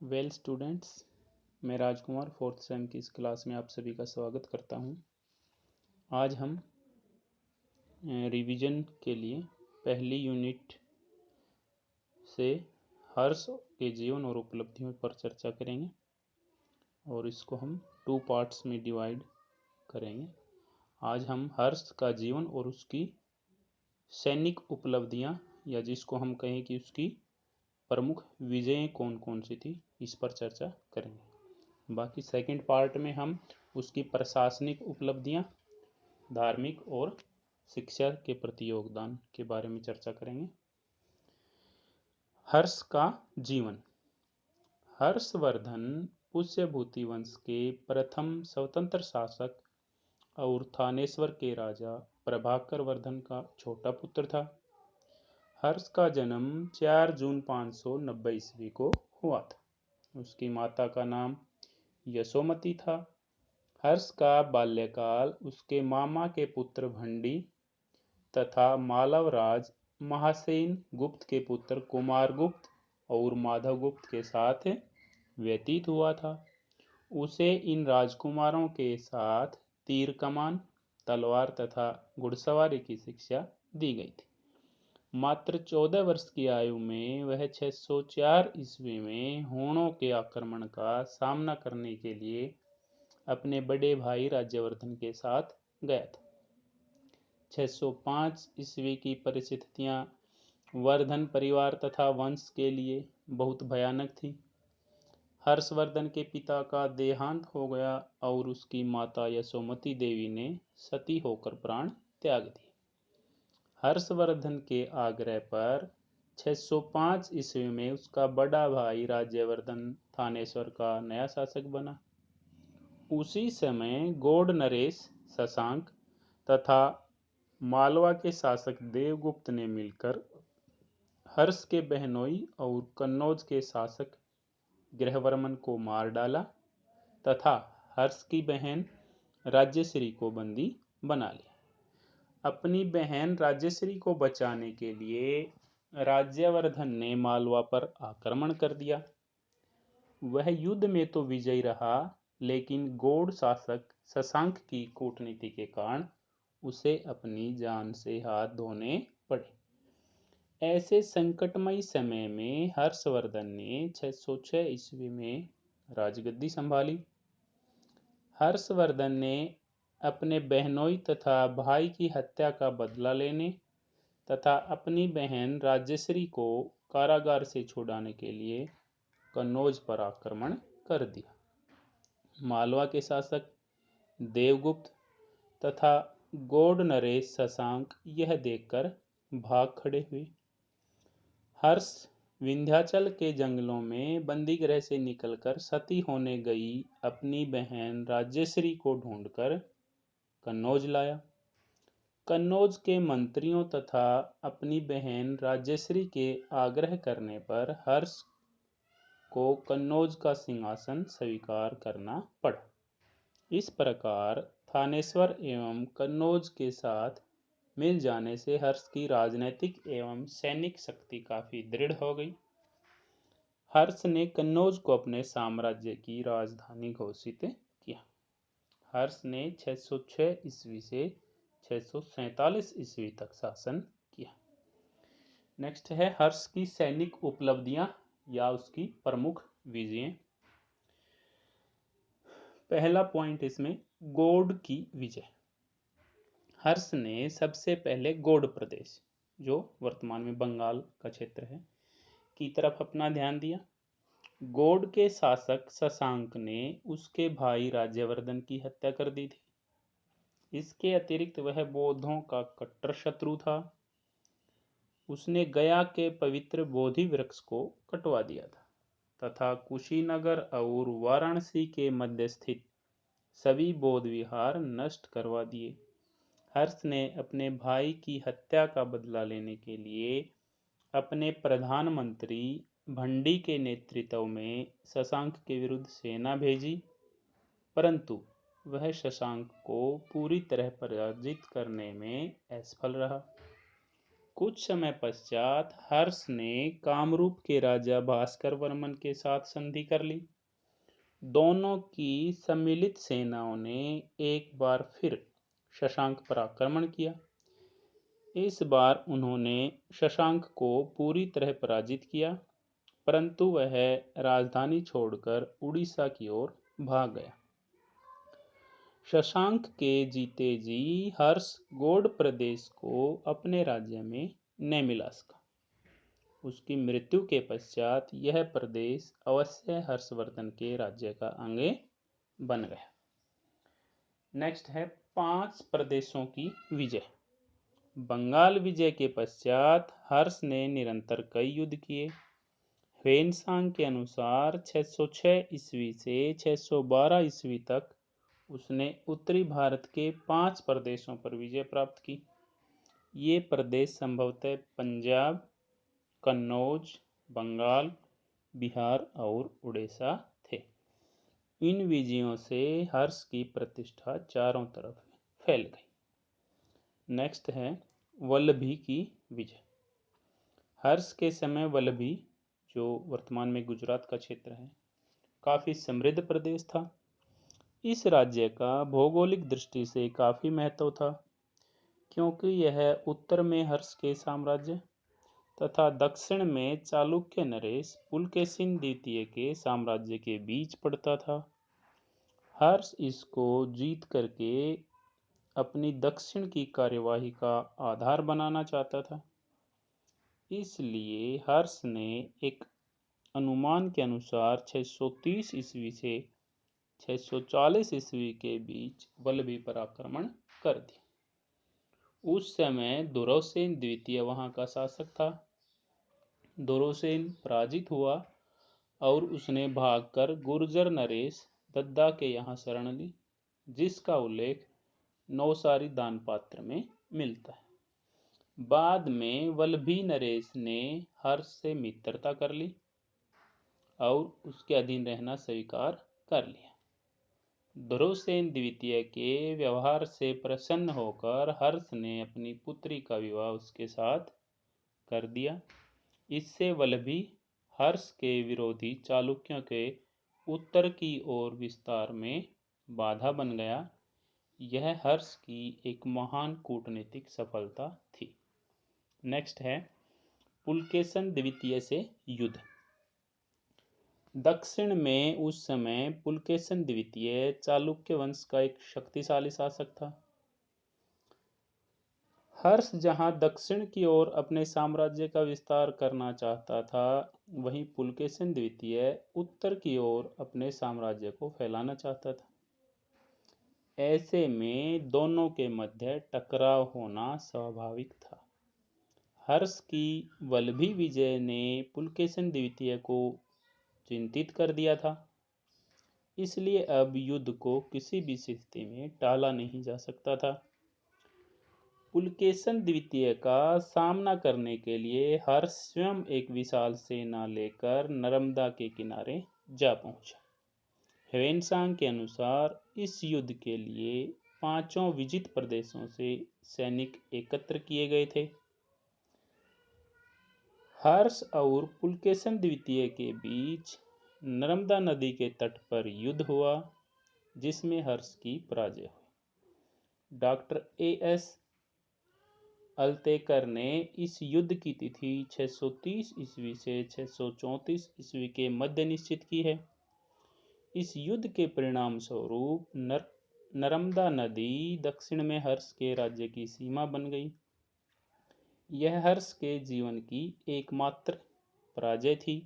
Well students, मैं राजकुमार fourth same की इस क्लास में आप सभी का स्वागत करता हूं। आज हम रिवीजन के लिए पहली यूनिट से हर्ष के जीवन और उपलब्धियों पर चर्चा करेंगे और इसको हम 2 पार्ट्स में डिवाइड करेंगे। आज हम हर्ष का जीवन और उसकी सैनिक उपलब्धियां या जिसको हम कहें कि उसकी प्रमुख विजयें कौन कौन सी थी, इस पर चर्चा करेंगे। बाकी सेकंड पार्ट में हम उसकी प्रशासनिक उपलब्धियां, धार्मिक और शिक्षा के प्रति योगदान के बारे में चर्चा करेंगे। हर्ष का जीवन। हर्षवर्धन पुष्यभूति वंश के प्रथम स्वतंत्र शासक और थानेश्वर के राजा प्रभाकर वर्धन का छोटा पुत्र था। हर्ष का जन्म 4 जून 590 ईस्वी को हुआ था। उसकी माता का नाम यशोमती था। हर्ष का बाल्यकाल उसके मामा के पुत्र भंडी तथा मालवराज महासेन गुप्त के पुत्र कुमारगुप्त और माधवगुप्त के साथ व्यतीत हुआ था। उसे इन राजकुमारों के साथ तीर कमान, तलवार तथा घुड़सवारी की शिक्षा दी गई थी। मात्र 14 वर्ष की आयु में वह 604 ईस्वी में हूणों के आक्रमण का सामना करने के लिए अपने बड़े भाई राज्यवर्धन के साथ गया था। 605 ईस्वी की परिस्थितियां वर्धन परिवार तथा वंश के लिए बहुत भयानक थी। हर्षवर्धन के पिता का देहांत हो गया और उसकी माता यशोमती देवी ने सती होकर प्राण त्याग दिए। हर्षवर्धन के आग्रह पर 605 ईस्वी में उसका बड़ा भाई राज्यवर्धन थानेश्वर का नया शासक बना। उसी समय गौड़ नरेश शशांक तथा मालवा के शासक देवगुप्त ने मिलकर हर्ष के बहनोई और कन्नौज के शासक गृहवर्मन को मार डाला तथा हर्ष की बहन राज्यश्री को बंदी बना लिया। अपनी बहन राज्यश्री को बचाने के लिए राज्यवर्धन ने मालवा पर आक्रमण कर दिया। वह युद्ध में तो विजयी रहा, लेकिन गौड़ शासक शशांक की कूटनीति के कारण उसे अपनी जान से हाथ धोने पड़े। ऐसे संकटमय समय में हर्षवर्धन ने 606 ईस्वी में राजगद्दी संभाली। हर्षवर्धन ने अपने बहनोई तथा भाई की हत्या का बदला लेने तथा अपनी बहन राज्यश्री को कारागार से छुड़ाने के लिए कन्नौज पर आक्रमण कर दिया। मालवा के शासक देवगुप्त तथा गौड़ नरेश शशांक यह देखकर भाग खड़े हुए। हर्ष विंध्याचल के जंगलों में बंदीगृह से निकलकर सती होने गई अपनी बहन राज्यश्री को ढूंढकर कन्नौज लाया। कन्नौज के मंत्रियों तथा अपनी बहन राज्यश्री के आग्रह करने पर हर्ष को कन्नौज का सिंहासन स्वीकार करना पड़ा। इस प्रकार थानेश्वर एवं कन्नौज के साथ मिल जाने से हर्ष की राजनीतिक एवं सैनिक शक्ति काफी दृढ़ हो गई। हर्ष ने कन्नौज को अपने साम्राज्य की राजधानी घोषित किया। हर्ष ने 606 ईस्वी से 647 ईस्वी तक शासन किया। नेक्स्ट है हर्ष की सैनिक उपलब्धियां या उसकी प्रमुख विजयें। पहला पॉइंट इसमें गौड़ की विजय। हर्ष ने सबसे पहले गौड़ प्रदेश, जो वर्तमान में बंगाल का क्षेत्र है, की तरफ अपना ध्यान दिया। गौड़ के शासक शशांक ने उसके भाई राज्यवर्धन की हत्या कर दी थी। इसके अतिरिक्त वह बौद्धों का कट्टर शत्रु था। उसने गया के पवित्र बोधि वृक्ष को कटवा दिया था तथा कुशीनगर और वाराणसी के मध्य स्थित सभी बौद्ध विहार नष्ट करवा दिए। हर्ष ने अपने भाई की हत्या का बदला लेने के लिए अपने प्रधानमंत्री भंडी के नेतृत्व में शशांक के विरुद्ध सेना भेजी, परंतु वह शशांक को पूरी तरह पराजित करने में असफल रहा। कुछ समय पश्चात हर्ष ने कामरूप के राजा भास्कर वर्मन के साथ संधि कर ली। दोनों की सम्मिलित सेनाओं ने एक बार फिर शशांक पर आक्रमण किया। इस बार उन्होंने शशांक को पूरी तरह पराजित किया, परंतु वह राजधानी छोड़कर उड़ीसा की ओर भाग गया। शशांक के जीते जी हर्ष गौड़ प्रदेश को अपने राज्य में न मिला सका। उसकी मृत्यु के पश्चात यह प्रदेश अवश्य हर्षवर्धन के राज्य का अंग बन गया। नेक्स्ट है 5 प्रदेशों की विजय। बंगाल विजय के पश्चात हर्ष ने निरंतर कई युद्ध किए। ह्वेनसांग के अनुसार 606 ईस्वी से 612 ईस्वी तक उसने उत्तरी भारत के 5 प्रदेशों पर विजय प्राप्त की। ये प्रदेश संभवतः पंजाब, कन्नौज, बंगाल, बिहार और उड़ीसा थे। इन विजयों से हर्ष की प्रतिष्ठा चारों तरफ फैल गई। नेक्स्ट है वल्लभी की विजय। हर्ष के समय वल्लभी, जो वर्तमान में गुजरात का क्षेत्र है, काफ़ी समृद्ध प्रदेश था। इस राज्य का भौगोलिक दृष्टि से काफ़ी महत्व था, क्योंकि यह उत्तर में हर्ष के साम्राज्य तथा दक्षिण में चालुक्य नरेश पुलकेशिन द्वितीय के साम्राज्य के बीच पड़ता था। हर्ष इसको जीत करके अपनी दक्षिण की कार्यवाही का आधार बनाना चाहता था। इसलिए हर्ष ने एक अनुमान के अनुसार 630 ईस्वी से 640 ईस्वी के बीच वल्लभी पर आक्रमण कर दिया। उस समय दुर्योधन द्वितीय वहां का शासक था। दुर्योधन पराजित हुआ और उसने भागकर गुर्जर नरेश दद्दा के यहाँ शरण ली, जिसका उल्लेख नौसारी दानपात्र में मिलता है। बाद में वल्लभी नरेश ने हर्ष से मित्रता कर ली और उसके अधीन रहना स्वीकार कर लिया। दुर्योधन द्वितीय के व्यवहार से प्रसन्न होकर हर्ष ने अपनी पुत्री का विवाह उसके साथ कर दिया। इससे वल्लभी हर्ष के विरोधी चालुक्यों के उत्तर की ओर विस्तार में बाधा बन गया। यह हर्ष की एक महान कूटनीतिक सफलता थी। नेक्स्ट है पुलकेशिन द्वितीय से युद्ध। दक्षिण में उस समय पुलकेशिन द्वितीय चालुक्य वंश का एक शक्तिशाली शासक था। हर्ष जहां दक्षिण की ओर अपने साम्राज्य का विस्तार करना चाहता था, वहीं पुलकेशिन द्वितीय उत्तर की ओर अपने साम्राज्य को फैलाना चाहता था। ऐसे में दोनों के मध्य टकराव होना स्वाभाविक था। हर्ष की वल्लभी विजय ने पुलकेशिन द्वितीय को चिंतित कर दिया था। इसलिए अब युद्ध को किसी भी स्थिति में टाला नहीं जा सकता था। पुलकेशिन द्वितीय का सामना करने के लिए हर्ष स्वयं एक विशाल सेना लेकर नर्मदा के किनारे जा पहुंचा। ह्वेनसांग के अनुसार इस युद्ध के लिए 5 विजित प्रदेशों से सैनिक एकत्र किए गए थे। हर्ष और पुलकेशिन द्वितीय के बीच नर्मदा नदी के तट पर युद्ध हुआ, जिसमें हर्ष की पराजय हुई। Doctor A.S. अल्तेकर ने इस युद्ध की तिथि 630 ईस्वी से 634 ईस्वी के मध्य निश्चित की है। इस युद्ध के परिणाम स्वरूप नर्मदा नदी दक्षिण में हर्ष के राज्य की सीमा बन गई। यह हर्ष के जीवन की एकमात्र पराजय थी।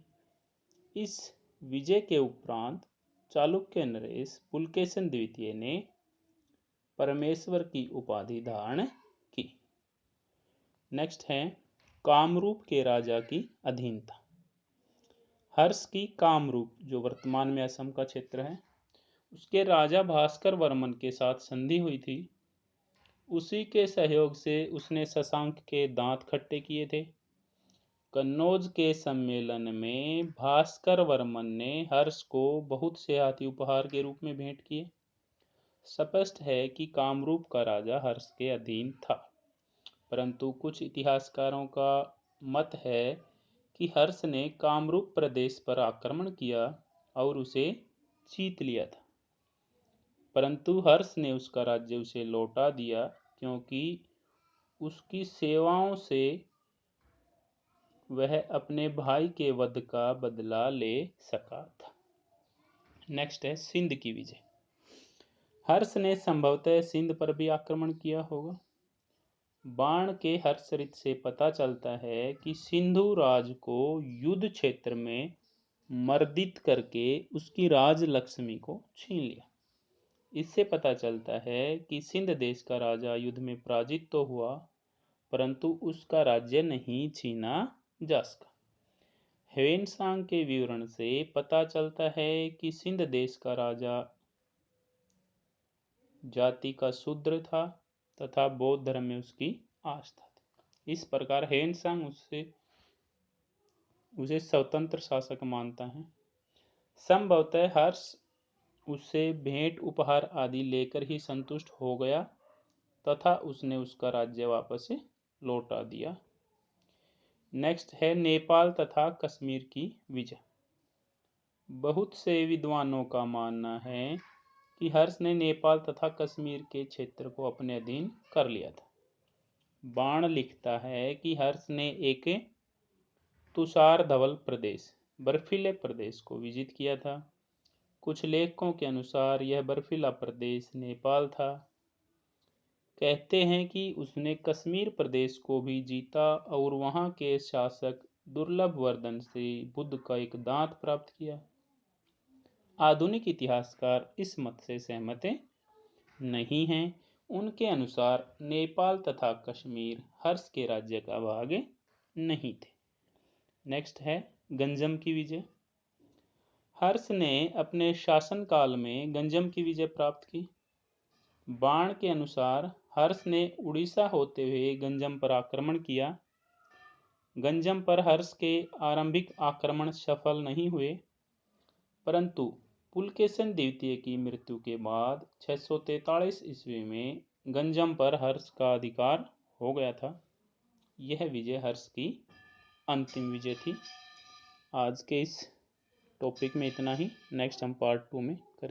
इस विजय के उपरांत चालुक्य नरेश पुलकेशिन द्वितीय ने परमेश्वर की उपाधि धारण की। नेक्स्ट है कामरूप के राजा की अधीनता। हर्ष की कामरूप, जो वर्तमान में असम का क्षेत्र है, उसके राजा भास्कर वर्मन के साथ संधि हुई थी। उसी के सहयोग से उसने शशांक के दांत खट्टे किए थे। कन्नौज के सम्मेलन में भास्कर वर्मन ने हर्ष को बहुत से हाथी उपहार के रूप में भेंट किए। स्पष्ट है कि कामरूप का राजा हर्ष के अधीन था, परंतु कुछ इतिहासकारों का मत है कि हर्ष ने कामरूप प्रदेश पर आक्रमण किया और उसे जीत लिया था, परंतु हर्ष ने उसका राज्य उसे लौटा दिया क्योंकि उसकी सेवाओं से वह अपने भाई के वध का बदला ले सका था। नेक्स्ट है सिंध की विजय। हर्ष ने संभवतः सिंध पर भी आक्रमण किया होगा। बाण के हर्षचरित से पता चलता है कि सिंधु राज को युद्ध क्षेत्र में मर्दित करके उसकी राज लक्ष्मी को छीन लिया। इससे पता चलता है कि सिंध देश का राजा युद्ध में पराजित तो हुआ, परंतु उसका राज्य नहीं छीना जा सका। ह्वेनसांग के विवरण से पता चलता है कि सिंध देश का राजा जाति का शूद्र था तथा बौद्ध धर्म में उसकी आस्था थी। इस प्रकार ह्वेनसांग उसे स्वतंत्र शासक मानता है। संभवतः हर्ष उससे भेंट उपहार आदि लेकर ही संतुष्ट हो गया तथा उसने उसका राज्य वापस लौटा दिया। नेक्स्ट है नेपाल तथा कश्मीर की विजय। बहुत से विद्वानों का मानना है कि हर्ष ने नेपाल तथा कश्मीर के क्षेत्र को अपने अधीन कर लिया था। बाण लिखता है कि हर्ष ने एक तुषार धवल प्रदेश, बर्फीले प्रदेश को विजित किया था। कुछ लेखकों के अनुसार यह बर्फीला प्रदेश नेपाल था। कहते हैं कि उसने कश्मीर प्रदेश को भी जीता और वहां के शासक दुर्लभ वर्धन से बुद्ध का एक दांत प्राप्त किया। आधुनिक इतिहासकार इस मत से सहमत नहीं हैं। उनके अनुसार नेपाल तथा कश्मीर हर्ष के राज्य का भाग नहीं थे। नेक्स्ट है गंजम की विजय। हर्ष ने अपने शासनकाल में गंजम की विजय प्राप्त की। बाण के अनुसार हर्ष ने उड़ीसा होते हुए गंजम पर आक्रमण किया। गंजम पर हर्ष के आरंभिक आक्रमण सफल नहीं हुए, परंतु पुलकेशन द्वितीय की मृत्यु के बाद 643 ईस्वी में गंजम पर हर्ष का अधिकार हो गया था। यह विजय हर्ष की अंतिम विजय थी। आज के इस टॉपिक में इतना ही। नेक्स्ट हम पार्ट 2 में करेंगे।